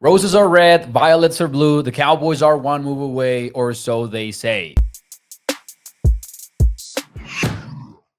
Roses are red, violets are blue, the Cowboys are one move away, or so they say.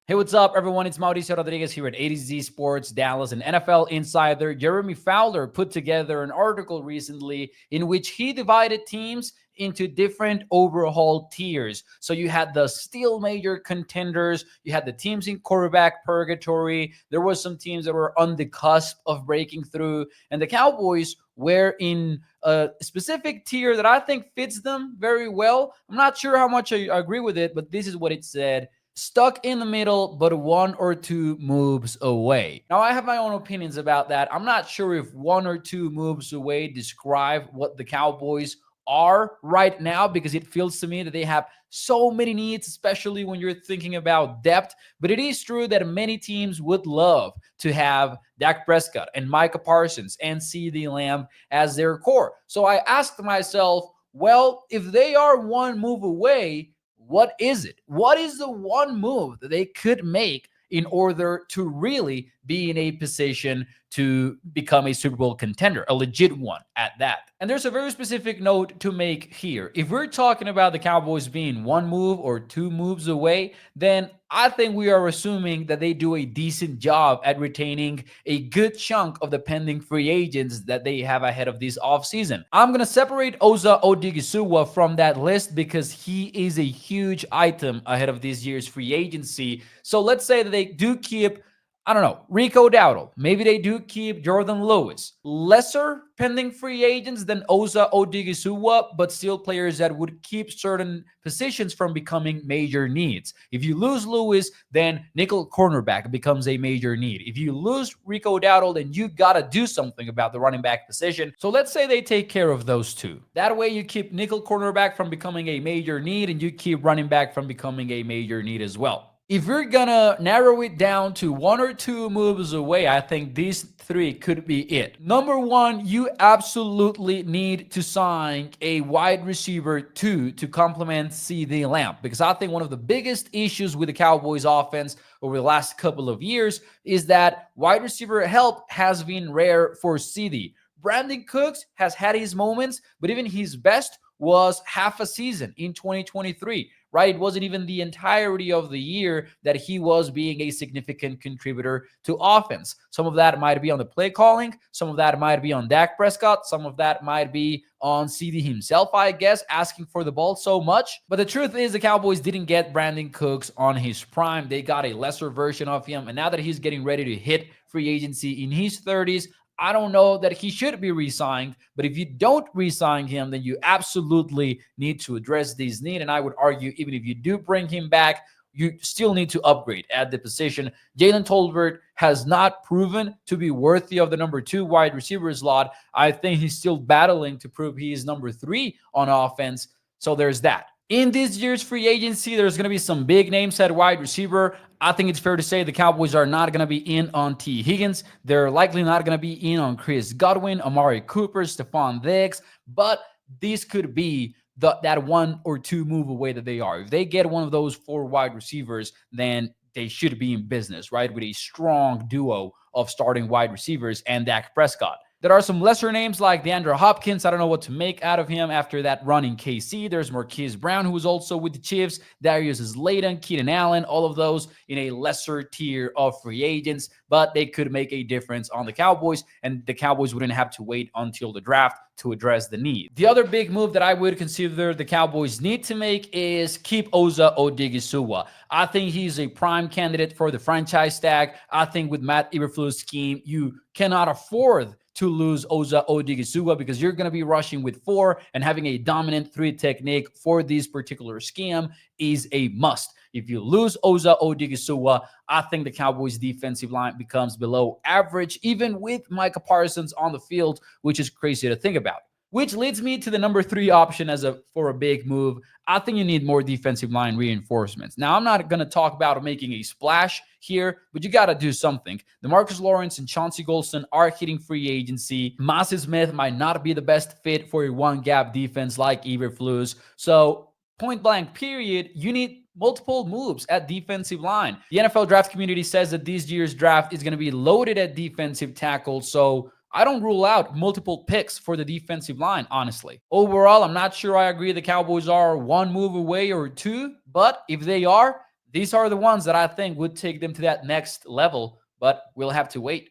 Hey, what's up, everyone? It's Mauricio Rodriguez here at A to Z Sports Dallas, and NFL insider Jeremy Fowler put together an article recently in which he divided teams into different overhaul tiers. So you had the still major contenders, you had the teams in quarterback purgatory, there was some teams that were on the cusp of breaking through, and the Cowboys were in a specific tier that I think fits them very well. I'm not sure how much I agree with it, but this is what it said: stuck in the middle, but one or two moves away. Now, I have my own opinions about that. I'm not sure if one or two moves away describe what the Cowboys are right now, because it feels to me that they have so many needs, especially when you're thinking about depth. But it is true that many teams would love to have Dak Prescott and Micah Parsons and CeeDee Lamb as their core. So I asked myself, well, if they are one move away, what is it? What is the one move that they could make in order to really be in a position to become a Super Bowl contender, a legit one at that? And there's a very specific note to make here. If we're talking about the Cowboys being one move or two moves away, then I think we are assuming that they do a decent job at retaining a good chunk of the pending free agents that they have ahead of this offseason. I'm going to separate Osa Odighizuwa from that list because he is a huge item ahead of this year's free agency. So let's say that they do keep, I don't know, Rico Dowdle. Maybe they do keep Jordan Lewis. Lesser pending free agents than Osa Odighizuwa, but still players that would keep certain positions from becoming major needs. If you lose Lewis, then nickel cornerback becomes a major need. If you lose Rico Dowdle, then you got to do something about the running back position. So let's say they take care of those two. That way you keep nickel cornerback from becoming a major need, and you keep running back from becoming a major need as well. If you're gonna narrow it down to one or two moves away, I think these three could be it. Number one, you absolutely need to sign a wide receiver to complement CeeDee Lamb, because I think one of the biggest issues with the Cowboys offense over the last couple of years is that wide receiver help has been rare for CeeDee. Brandon Cooks has had his moments, but even his best was half a season in 2023, right? It wasn't even the entirety of the year that he was being a significant contributor to offense. Some of that might be on the play calling. Some of that might be on Dak Prescott. Some of that might be on CeeDee himself, I guess, asking for the ball so much. But the truth is the Cowboys didn't get Brandon Cooks on his prime. They got a lesser version of him. And now that he's getting ready to hit free agency in his 30s, I don't know that he should be re-signed, but if you don't re-sign him, then you absolutely need to address this need. And I would argue, even if you do bring him back, you still need to upgrade at the position. Jalen Tolbert has not proven to be worthy of the number 2 wide receiver slot. I think he's still battling to prove he is number 3 on offense. So there's that. In this year's free agency, there's going to be some big names at wide receiver. I think it's fair to say the Cowboys are not going to be in on T. Higgins. They're likely not going to be in on Chris Godwin, Amari Cooper, Stephon Diggs, but these could be that one or two move away that they are. If they get one of those 4 wide receivers, then they should be in business, right? With a strong duo of starting wide receivers and Dak Prescott. There are some lesser names like DeAndre Hopkins. I don't know what to make out of him after that run in KC. There's Marquise Brown, who was also with the Chiefs. Darius Slayton, Keenan Allen, all of those in a lesser tier of free agents, but they could make a difference on the Cowboys, and the Cowboys wouldn't have to wait until the draft to address the need. The other big move that I would consider the Cowboys need to make is keep Osa Odighizuwa. I think he's a prime candidate for the franchise tag. I think with Matt Eberflus' scheme, you cannot afford to lose Osa Odighizuwa because you're going to be rushing with 4, and having a dominant 3 technique for this particular scheme is a must. If you lose Osa Odighizuwa, I think the Cowboys defensive line becomes below average, even with Micah Parsons on the field, which is crazy to think about. Which leads me to the number 3 option for a big move. I think you need more defensive line reinforcements. Now, I'm not going to talk about making a splash here, but you got to do something. DeMarcus Lawrence and Chauncey Golston are hitting free agency. Mazi Smith might not be the best fit for a one-gap defense like Eberflus. So, point blank period, you need multiple moves at defensive line. The NFL draft community says that this year's draft is going to be loaded at defensive tackle. So I don't rule out multiple picks for the defensive line, honestly. Overall, I'm not sure I agree the Cowboys are one move away or two, but if they are, these are the ones that I think would take them to that next level, but we'll have to wait.